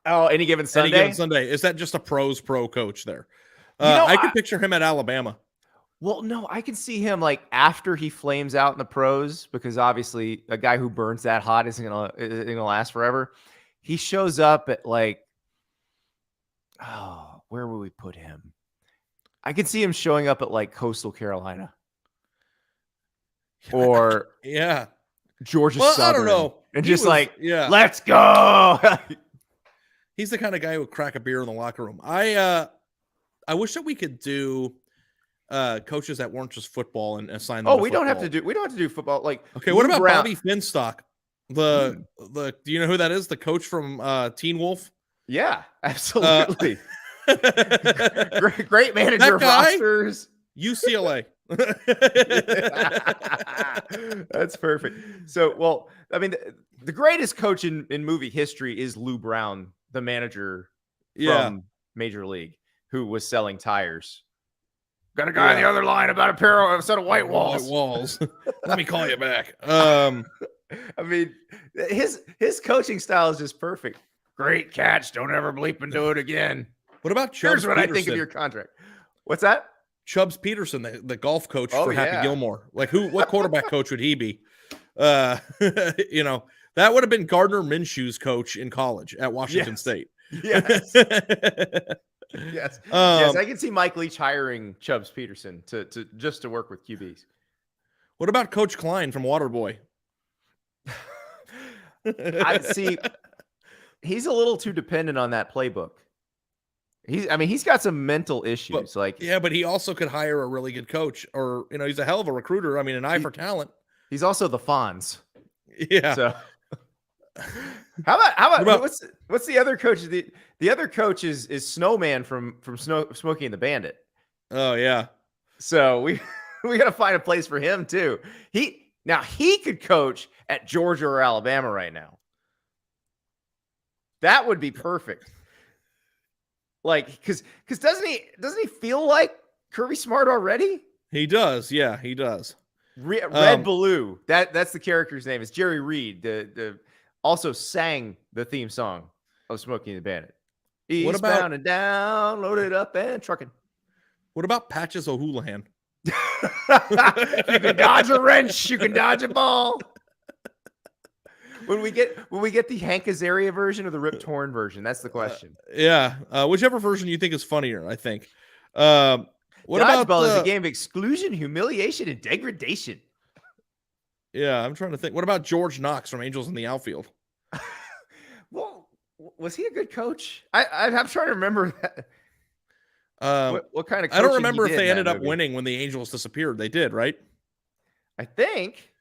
Any Given Sunday? Any Given Sunday. Is that just a pro coach there? I could picture him at Alabama. Well, no, I can see him like after he flames out in the pros, because obviously a guy who burns that hot isn't gonna last forever. He shows up at like, where would we put him? I could see him showing up at like Coastal Carolina or Georgia Southern. I don't know. And let's go. He's the kind of guy who would crack a beer in the locker room. I wish that we could do coaches that weren't just football and assign them. We don't have to do football. Like, okay, what about Bobby Finstock? Do you know who that is? The coach from Teen Wolf? Yeah, absolutely. Great manager of rosters. UCLA. That's perfect. So, well, I mean, the greatest coach in movie history is Lou Brown, the manager from Major League, who was selling tires. Got a guy on the other line about a set of white walls. Let me call you back. I mean, his coaching style is just perfect. Great catch. Don't ever bleep and do it again. What about Chubbs Here's what Peterson? I think of your contract. What's that? Chubbs Peterson, the golf coach for Happy Gilmore. Like what quarterback coach would he be? That would have been Gardner Minshew's coach in college at Washington State. Yes. Yes. Yes, I can see Mike Leach hiring Chubbs Peterson to work with QBs. What about Coach Klein from Waterboy? I see. He's a little too dependent on that playbook. He's got some mental issues. But he also could hire a really good coach, or he's a hell of a recruiter. I mean, an eye for talent. He's also the Fonz. Yeah. So how about what's the other coach? The other coach is Snowman from Smokey and the Bandit. Oh yeah. So we got to find a place for him too. He could coach at Georgia or Alabama right now. That would be perfect. Like, because doesn't he feel like Kirby Smart already? He does. Yeah, he does. Red Baloo. That's the character's name. It's Jerry Reed. The also sang the theme song of Smokey and the Bandit. Eastbound and down, loaded up and trucking. What about Patches O'Houlihan? You can dodge a wrench. You can dodge a ball. When we get the Hank Azaria version or the Rip Torn version? That's the question. Whichever version you think is funnier, I think. What Dodgeball is a game of exclusion, humiliation, and degradation. Yeah, I'm trying to think. What about George Knox from Angels in the Outfield? Well, was he a good coach? I'm trying to remember that. What kind of coaching I don't remember if they ended up winning when the Angels disappeared. They did, right? I think.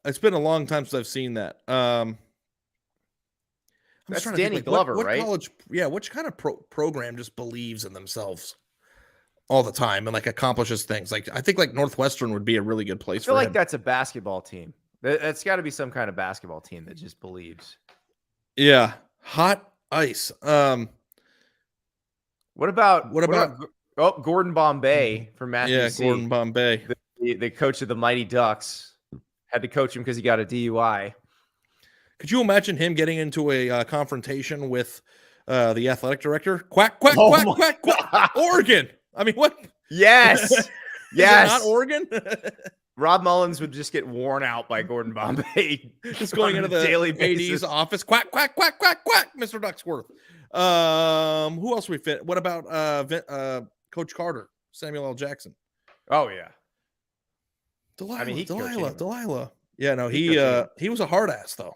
It's been a long time since I've seen that. That's Danny Glover, what right? College, which kind of program just believes in themselves all the time and accomplishes things? I think Northwestern would be a really good place. I feel like that's a basketball team. That's got to be some kind of basketball team that just believes. Yeah, hot ice. What about Gordon Bombay from Matthew C. Gordon Bombay, the coach of the Mighty Ducks. Had to coach him because he got a DUI. Could you imagine him getting into a confrontation with the athletic director? Quack, quack, quack, quack, quack. Oregon. I mean, what? Yes. Yes. Not Oregon? Rob Mullins would just get worn out by Gordon Bombay. Just going into the daily AD's office. Quack, quack, quack, quack, quack, Mr. Ducksworth. Who else we fit? What about Coach Carter, Samuel L. Jackson? Oh, yeah. Delilah. Yeah, no, he was a hard ass though.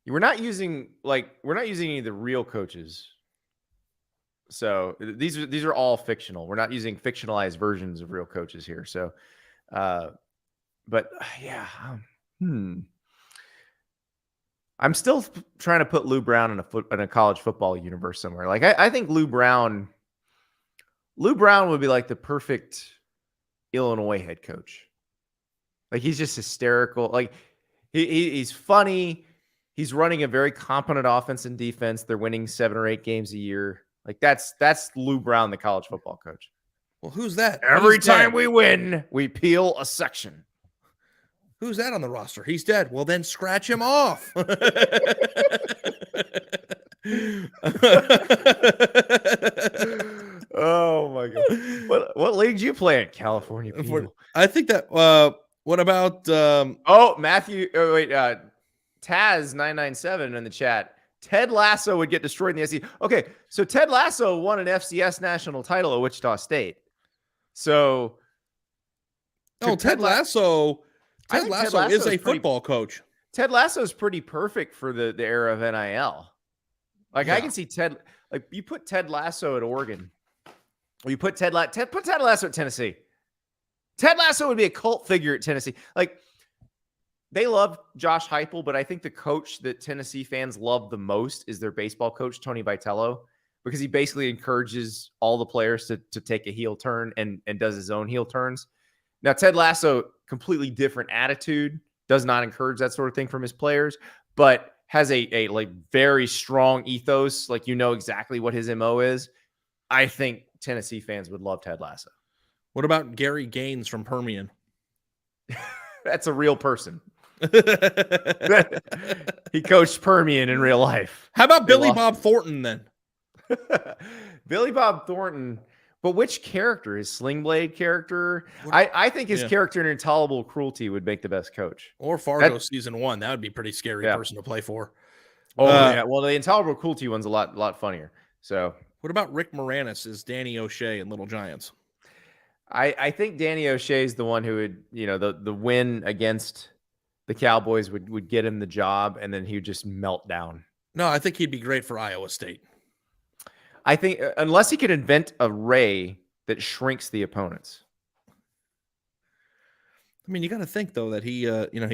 we're not using any of the real coaches. So these are all fictional. We're not using fictionalized versions of real coaches here. So, but yeah, I'm still trying to put Lou Brown in a college football universe somewhere. Like I think Lou Brown would be like the perfect Illinois head coach. Like he's just hysterical. Like he's funny. He's running a very competent offense and defense. They're winning 7 or 8 games a year. Like that's Lou Brown, the college football coach. Well, who's that? Every time we win, we peel a section. Who's that on the roster? He's dead. Well, then scratch him off. Oh my god! What league do you play in, California people? I think that. What about? Matthew. Oh, wait. Taz997 in the chat. Ted Lasso would get destroyed in the SEC. Okay, so Ted Lasso won an FCS national title at Wichita State. So, Ted Lasso. Ted Lasso is a football coach. Ted Lasso is pretty perfect for the era of NIL. Like I can see Ted. Like you put Ted Lasso at Oregon, or you put Ted Lasso at Tennessee. Ted Lasso would be a cult figure at Tennessee. Like they love Josh Heupel, but I think the coach that Tennessee fans love the most is their baseball coach, Tony Vitello, because he basically encourages all the players to take a heel turn and does his own heel turns. Now, Ted Lasso, completely different attitude, does not encourage that sort of thing from his players, but has a like very strong ethos. Like, you know exactly what his MO is. I think Tennessee fans would love Ted Lasso. What about Gary Gaines from Permian? That's a real person. He coached Permian in real life. How about Billy Bob Thornton then? Billy Bob Thornton, but which character? His Sling Blade character? I think his character in Intolerable Cruelty would make the best coach. Or Fargo season 1. That would be a pretty scary person to play for. Oh yeah. Well, the Intolerable Cruelty one's a lot funnier. So what about Rick Moranis as Danny O'Shea in Little Giants? I think Danny O'Shea is the one who would, the win against the Cowboys would get him the job, and then he would just melt down. No, I think he'd be great for Iowa State. I think unless he could invent a ray that shrinks the opponents. I mean, you got to think though that he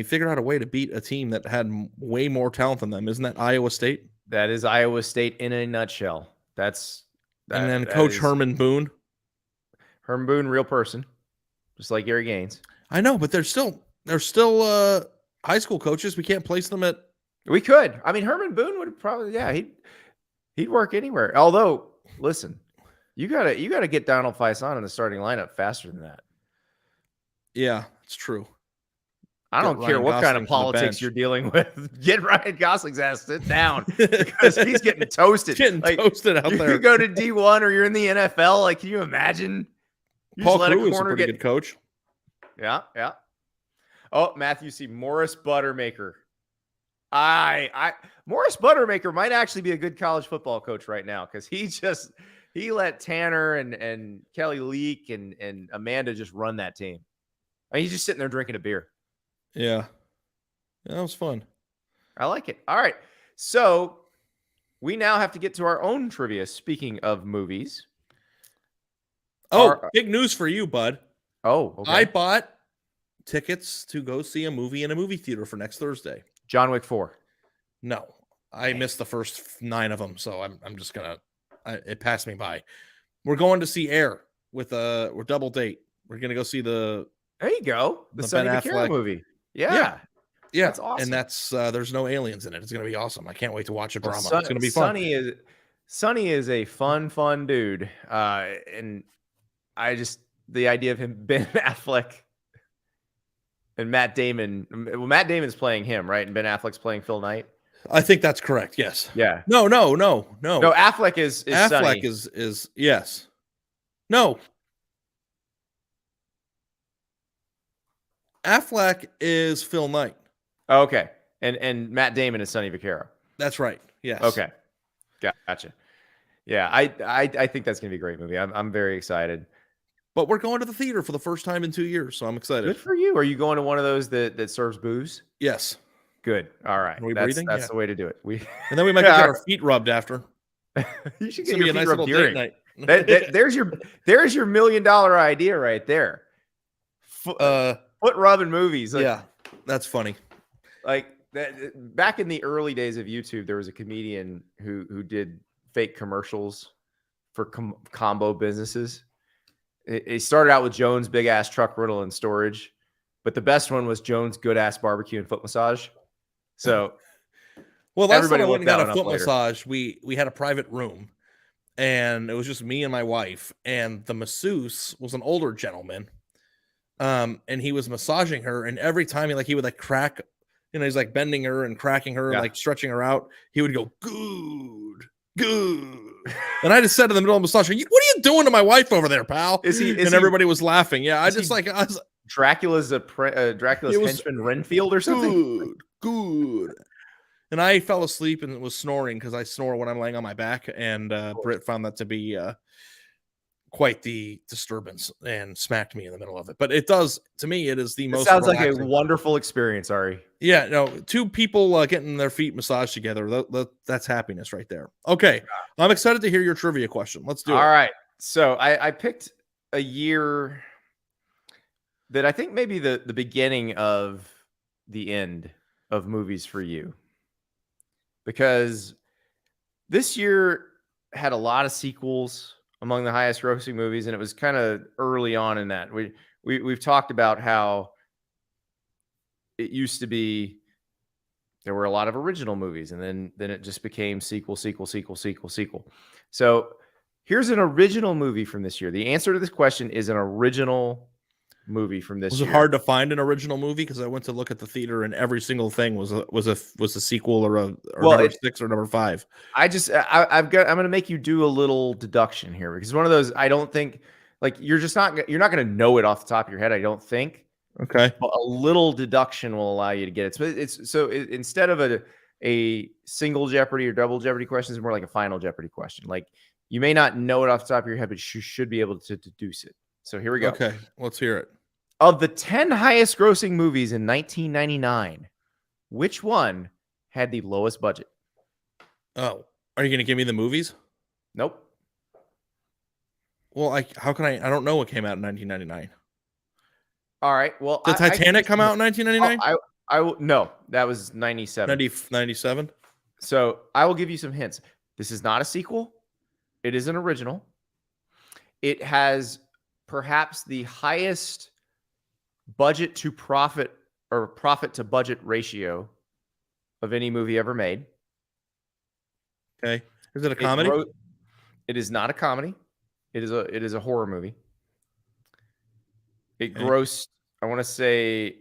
figured out a way to beat a team that had way more talent than them. Isn't that Iowa State? That is Iowa State in a nutshell. And then Coach Herman Boone. Herman Boone, real person, just like Gary Gaines. I know, but they're still high school coaches. We can't place them at. We could. I mean, Herman Boone would probably, he'd work anywhere. Although, listen, you gotta get Donald Faison in the starting lineup faster than that. Yeah, it's true. I don't care what kind of politics you're dealing with. Get Ryan Gosling's ass sit down because he's getting toasted. Toasted out there. You go to D1 or you're in the NFL. Like, can you imagine? Paul Crewe is a pretty good coach. Yeah. Oh, Matthew C. Morris Buttermaker. Morris Buttermaker might actually be a good college football coach right now because he let Tanner and Kelly Leak and Amanda just run that team. I mean, he's just sitting there drinking a beer. Yeah, that was fun. I like it. All right. So we now have to get to our own trivia. Speaking of movies. Big news for you, bud. Oh, okay. I bought tickets to go see a movie in a movie theater for next Thursday. John Wick 4. No, I missed the first 9 of them. So I'm just going to, it passed me by. We're going to see Air we're double date. We're going to go see there you go. The Sonny Vaccaro movie. Yeah. That's awesome. And that's there's no aliens in it. It's going to be awesome. I can't wait to watch a drama. It's going to be fun. Sonny is a fun dude. And the idea of him, Ben Affleck and Matt Damon. Well, Matt Damon's playing him, right? And Ben Affleck's playing Phil Knight. I think that's correct. Yes. Yeah. No. Affleck is Affleck Sonny. is yes. No. Affleck is Phil Knight. Oh, okay. And Matt Damon is Sonny Vaccaro. That's right. Yes. Okay. Gotcha. Yeah, I think that's gonna be a great movie. I'm very excited. But we're going to the theater for the first time in 2 years, so I'm excited. Good for you. Are you going to one of those that serves booze? Yes. Good. All right. Are we That's breathing? that's Yeah. the way to do it. And then we might get our feet rubbed after. You should It's get gonna your be a feet nice rubbed little during. date night. There's your $1 million idea right there. Foot rubbing movies. Like, yeah, that's funny. Like back in the early days of YouTube, there was a comedian who did fake commercials for combo businesses. It started out with Jones big ass truck rental and storage, but the best one was Jones good ass barbecue and foot massage. So, well, last time I everybody went and got looked a that foot one up later. massage, we had a private room, and it was just me and my wife, and the masseuse was an older gentleman, and he was massaging her, and every time he would like crack, he's like bending her and cracking her, and like stretching her out. He would go good. And I just said in the middle of the massage, "What are you doing to my wife over there, pal?" And everybody was laughing. Yeah, I was Dracula's henchman Renfield or something. Good. And I fell asleep and was snoring because I snore when I'm laying on my back. And Britt found that to be quite the disturbance and smacked me in the middle of it. But it does, to me, it is the most. Sounds relaxing. Like a wonderful experience, Ari. Yeah, no, two people getting their feet massaged together. That's happiness right there. Okay, I'm excited to hear your trivia question. Let's do it. All right. So I picked a year that I think maybe the beginning of the end of movies for you, because this year had a lot of sequels among the highest grossing movies, and it was kind of early on in that. We've talked about how it used to be there were a lot of original movies, and then it just became sequel. So here's an original movie from this year. The answer to this question is an original movie from this year. Was it hard to find an original movie? Because I went to look at the theater and every single thing was a sequel or number 6 or number 5. I'm going to make you do a little deduction here, because one of those, I don't think, like, you're not going to know it off the top of your head, I don't think. Okay. But a little deduction will allow you to get it. So instead of a single Jeopardy or double Jeopardy question, it's more like a final Jeopardy question. Like, you may not know it off the top of your head, but you should be able to deduce it. So here we go. Okay, let's hear it. Of the 10 highest grossing movies in 1999, which one had the lowest budget? Oh, are you going to give me the movies? Nope. Well, how can I don't know what came out in 1999. All right. Well, did Titanic come out in 1999? No, that was 97. 97. So I will give you some hints. This is not a sequel. It is an original. It has perhaps the highest budget to profit or profit to budget ratio of any movie ever made. Okay. Is it a comedy? It is not a comedy. It is a horror movie. It grossed, I want to say,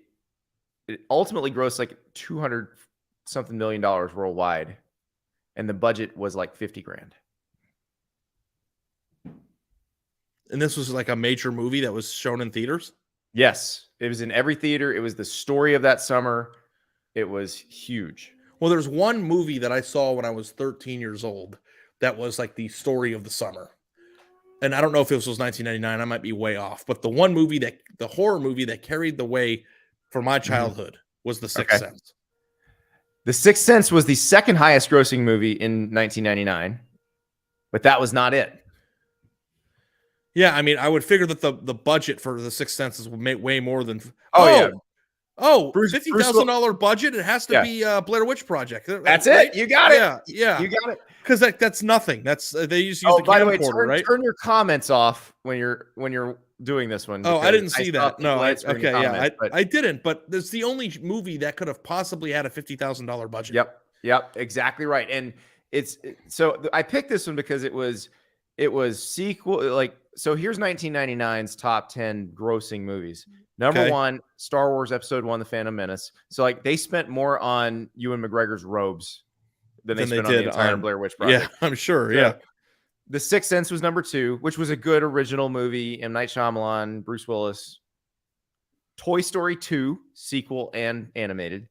it ultimately grossed like $200 something million worldwide, and the budget was like $50,000. And this was like a major movie that was shown in theaters? Yes. It was in every theater. It was the story of that summer. It was huge. Well, there's one movie that I saw when I was 13 years old that was like the story of the summer. And I don't know if this was 1999. I might be way off. But the horror movie that carried the way for my childhood was The Sixth Sense. The Sixth Sense was the second highest grossing movie in 1999, but that was not it. Yeah, I mean, I would figure that the budget for The Sixth Sense is way more than. $50,000 budget. It has to be Blair Witch Project. That's it. You got it. Yeah, you got it. Because that's nothing. That's they just use the camcorder, right? Turn your comments off when you're doing this one. Oh, I didn't see that. No, I didn't. But it's the only movie that could have possibly had a $50,000 budget. Yep, exactly right. And so I picked this one because it was sequel. Like, so here's 1999's top 10 grossing movies. Number 1, Star Wars Episode 1: The Phantom Menace. So like they spent more on Ewan McGregor's robes than they spent on the entire Blair Witch Project. Yeah, I'm sure. Yeah. The Sixth Sense was number 2, which was a good original movie. M. Night Shyamalan, Bruce Willis. Toy Story 2, sequel and animated.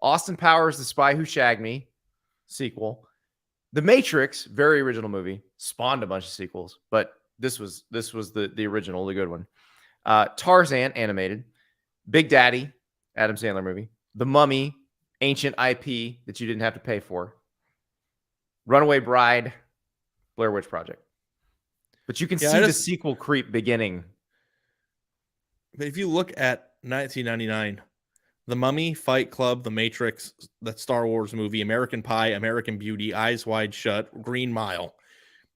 Austin Powers, The Spy Who Shagged Me, sequel. The Matrix, very original movie, spawned a bunch of sequels, but this was the original, the good one. Tarzan, animated. Big Daddy, Adam Sandler movie. The Mummy, ancient IP that you didn't have to pay for. Runaway Bride, Blair Witch Project. But you can see the sequel creep beginning. But if you look at 1999, The Mummy, Fight Club, The Matrix, that Star Wars movie, American Pie, American Beauty, Eyes Wide Shut, Green Mile,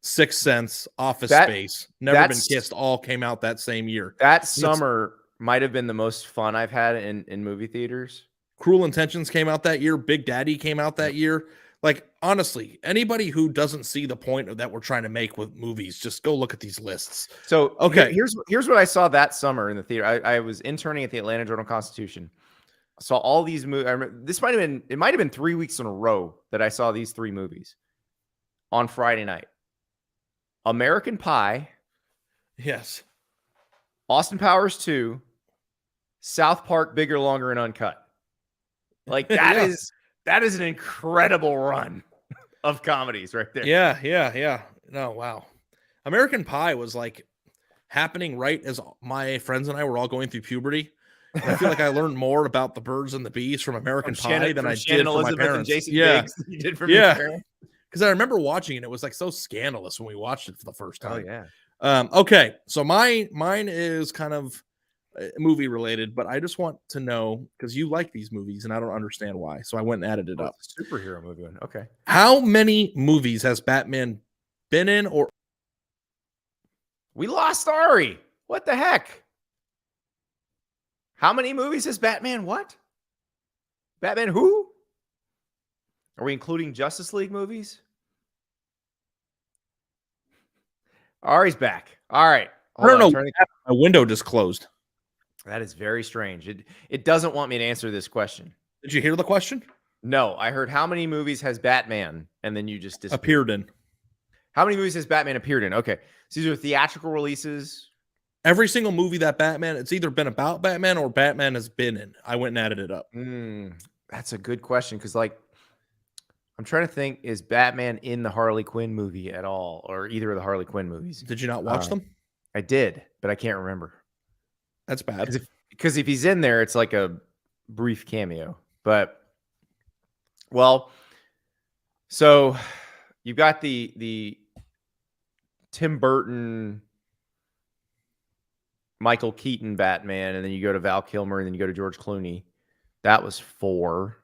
Sixth Sense, Office Space, Never Been Kissed, all came out that same year. That summer might have been the most fun I've had in movie theaters. Cruel Intentions came out that year. Big Daddy came out that year. Like, honestly, anybody who doesn't see the point that we're trying to make with movies, just go look at these lists. So, okay, here's what I saw that summer in the theater. I was interning at the Atlanta Journal-Constitution. I saw all these movies. This might have been 3 weeks in a row that I saw these 3 movies on Friday night. American Pie. Yes. Austin Powers 2. South Park, Bigger, Longer, and Uncut. Like, that is an incredible run of comedies right there. Yeah. No, wow. American Pie was like happening right as my friends and I were all going through puberty. And I feel like I learned more about the birds and the bees from American Pie than I did from my parents. And Jason Biggs you did from your parents. Because I remember watching it. It was like so scandalous when we watched it for the first time. Oh, yeah. Okay. So mine is kind of movie related, but I just want to know, because you like these movies and I don't understand why. So I went and added it up. Superhero movie one. Okay. How many movies has Batman been in? Or we lost Ari. What the heck? How many movies has Batman what? Batman who? Are we including Justice League movies? Ari's back. All right. I don't know. My window just closed. That is very strange. It doesn't want me to answer this question. Did you hear the question? No, I heard how many movies has Batman, and then you just appeared in. How many movies has Batman appeared in? Okay. So these are theatrical releases. Every single movie that Batman, it's either been about Batman or Batman has been in. I went and added it up. That's a good question, because like I'm trying to think, is Batman in the Harley Quinn movie at all, or either of the Harley Quinn movies? Did you not watch them? I did, but I can't remember. That's bad. Because if he's in there, it's like a brief cameo. But, well, so you've got the Tim Burton, Michael Keaton Batman, and then you go to Val Kilmer, and then you go to George Clooney. That was 4.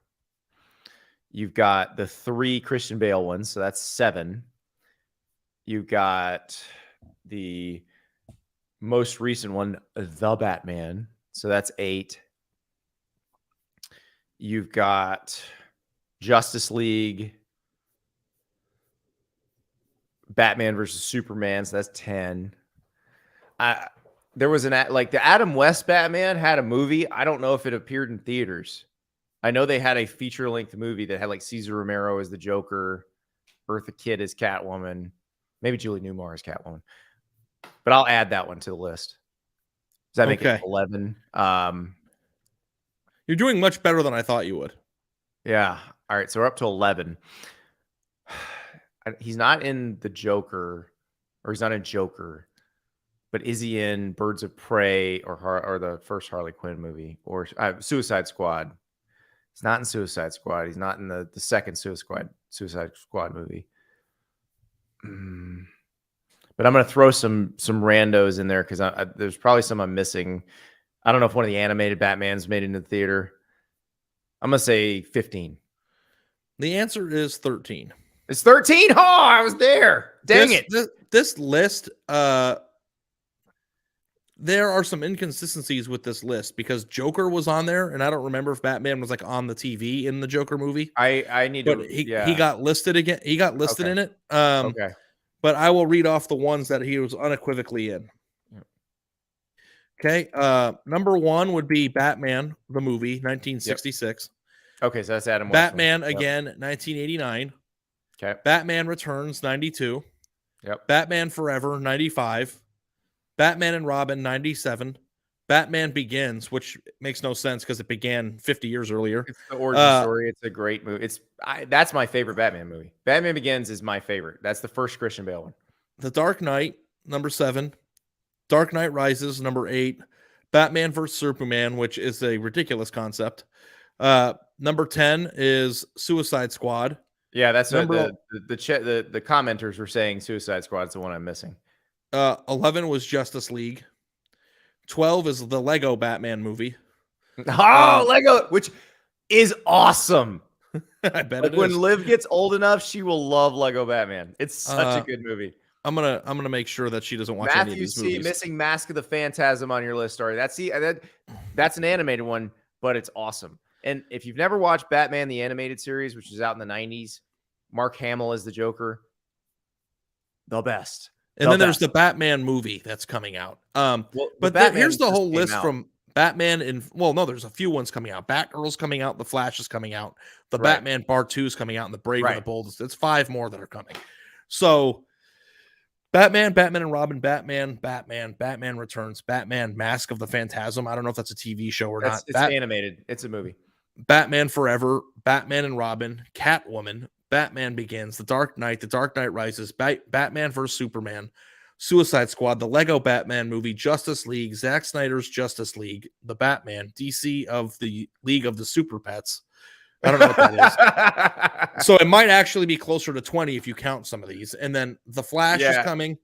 You've got the 3 Christian Bale ones, so that's 7. You've got the most recent one, The Batman, so that's 8. You've got Justice League, Batman versus Superman, so that's 10. There was the Adam West Batman had a movie. I don't know if it appeared in theaters. I know they had a feature-length movie that had like Cesar Romero as the Joker, Eartha Kitt as Catwoman, maybe Julie Newmar as Catwoman. But I'll add that one to the list. Does that make it 11? You're doing much better than I thought you would. Yeah. All right. So we're up to 11. He's not in the Joker, or he's not in Joker, but is he in Birds of Prey or the first Harley Quinn movie or Suicide Squad? He's not in Suicide Squad. He's not in the second Suicide Squad movie. But I'm going to throw some randos in there because there's probably some I'm missing. I don't know if one of the animated Batmans made it into the theater. I'm going to say 15. The answer is 13. It's 13? Oh, I was there. Dang it. This list, there are some inconsistencies with this list because Joker was on there, and I don't remember if Batman was like on the TV in the Joker movie. I need to. He got listed again. He got listed in it. Okay. But I will read off the ones that he was unequivocally in. Okay. Number 1 would be Batman, the movie, 1966. Yep. Okay, so that's Adam West. Batman again, 1989. Okay. Batman Returns, 92. Yep. Batman Forever, 95. Batman and Robin, 97. Batman Begins, which makes no sense because it began 50 years earlier. It's the origin story. It's a great movie. That's my favorite Batman movie. Batman Begins is my favorite. That's the first Christian Bale one. The Dark Knight, number 7. Dark Knight Rises, number 8. Batman vs. Superman, which is a ridiculous concept. Number 10 is Suicide Squad. Yeah, that's what Number the commenters were saying. Suicide Squad's the one I'm missing. 11 was Justice League. 12 is the Lego Batman movie. Oh, Lego, which is awesome. I bet like it when is. Liv gets old enough, she will love Lego Batman. It's such a good movie. I'm gonna make sure that she doesn't watch any of these movies. Missing Mask of the Phantasm on your list, Ari. That's an animated one, but it's awesome. And if you've never watched Batman the animated series, which is out in the 90s, Mark Hamill is the Joker. The best. And then there's the Batman movie that's coming out. But here's the whole list from Batman and there's a few ones coming out. Batgirl's coming out, The Flash is coming out, the Batman Part 2 is coming out, and the Brave and the Bold. It's 5 more that are coming. So Batman and Robin, Batman Returns, Batman Mask of the Phantasm. I don't know if that's a TV show or not. It's animated. It's a movie. Batman Forever, Batman and Robin, Catwoman, Batman Begins, The Dark Knight Rises, Batman vs. Superman, Suicide Squad, the Lego Batman movie, Justice League, Zack Snyder's Justice League, the Batman, DC of the League of the Super Pets. I don't know what that is. So it might actually be closer to 20 if you count some of these. And then The Flash is coming,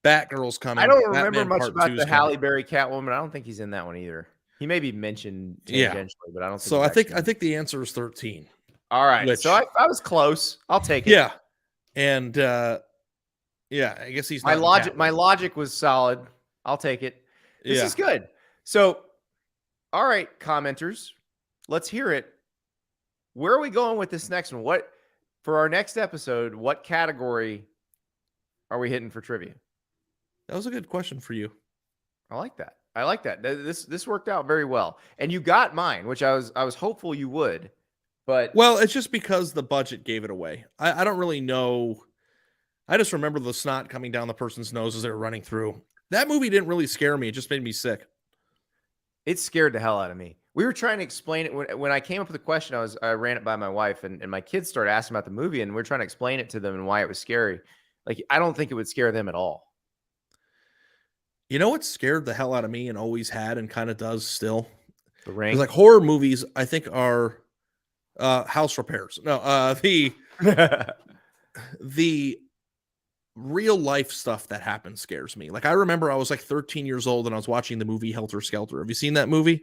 Batgirl's coming. I don't remember much about the Halle Berry Catwoman. I don't think he's in that one either. He may be mentioned tangentially, but I don't think so. I think the answer is 13. All right. So I was close. I'll take it. Yeah. And I guess he's not my logic was solid. I'll take it. This is good. So, all right, commenters, let's hear it. Where are we going with this next one? What for our next episode, what category are we hitting for trivia? That was a good question for you. I like that. This worked out very well. And you got mine, which I was hopeful you would. But it's just because the budget gave it away. I don't really know. I just remember the snot coming down the person's nose as they were running through. That movie didn't really scare me. It just made me sick. It scared the hell out of me. We were trying to explain it when I came up with the question. I ran it by my wife, and my kids started asking about the movie, and we're trying to explain it to them and why it was scary. Like, I don't think it would scare them at all. You know what scared the hell out of me and always had and kind of does still? The Ring. Like horror movies, I think are house repairs. No, the real life stuff that happens scares me. Like I remember I was like 13 years old and I was watching the movie Helter Skelter. Have you seen that movie?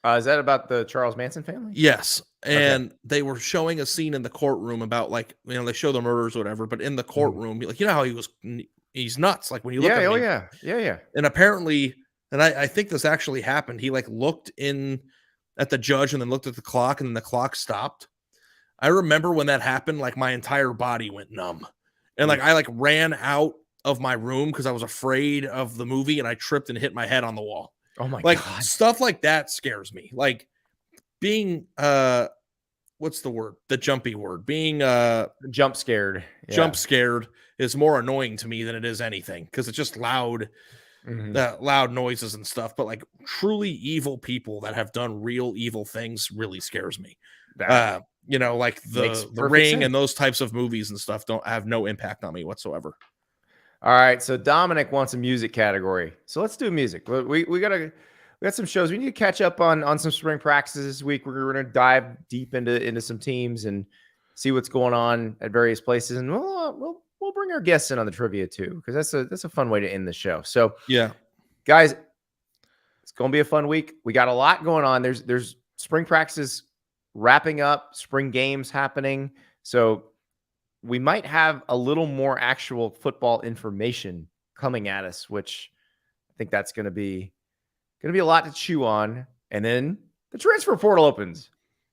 Is that about the Charles Manson family? Yes. And they were showing a scene in the courtroom about they show the murders or whatever, but in the courtroom, how he's nuts. Like when you look at him. Yeah. And apparently, and I think this actually happened. He looked in at the judge and then looked at the clock and then the clock stopped. I remember when that happened, my entire body went numb. And I ran out of my room because I was afraid of the movie and I tripped and hit my head on the wall. Oh my God. Stuff like that scares me. Being what's the word? The jumpy word. Being jump scared. Yeah. Jump scared is more annoying to me than it is anything because it's just loud loud noises and stuff. But truly evil people that have done real evil things really scares me. The Ring sense. And those types of movies and stuff don't have no impact on me whatsoever. All right, so Dominic wants a music category, so let's do music. We got some shows we need to catch up on some spring practices this week. We're going to dive deep into some teams and see what's going on at various places, and we'll bring our guests in on the trivia too because that's a fun way to end the show. So yeah, guys, it's going to be a fun week. We got a lot going on. There's spring practices wrapping up, spring games happening, so we might have a little more actual football information coming at us, which I think that's going to be a lot to chew on. And then the transfer portal opens,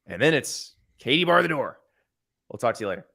and then it's Katie bar the door. We'll talk to you later.